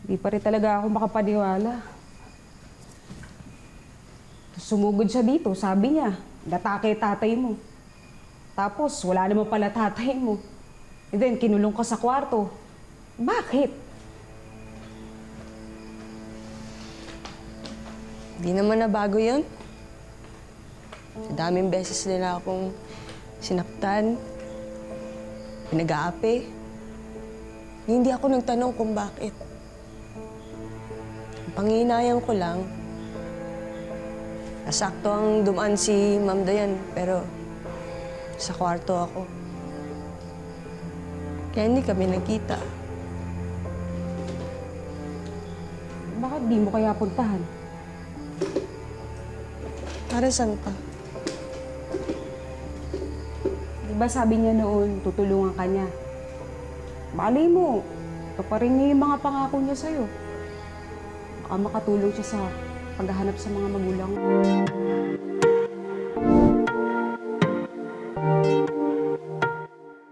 Di pa rin talaga ako makapaniwala. Sumugod siya dito, sabi niya, natake tatay mo. Tapos, wala naman pala tatay mo. And then, kinulong ka sa kwarto. Bakit? Di naman nabago yun. Daming beses nila akong sinaktan, pinag-aapi. Hindi ako nagtanong kung bakit. Ang panginayang ko lang, nasakto ang dumaan si Ma'am Dayan, pero sa kwarto ako. Kaya hindi kami nagkita. Bakit di mo kaya puntahan? Para saan pa? Di ba sabi niya noon, tutulungan ka niya? Malay mo, tuparin niya yung mga pangako niya sa'yo. Baka makatulong siya sa paghahanap sa mga magulang mo.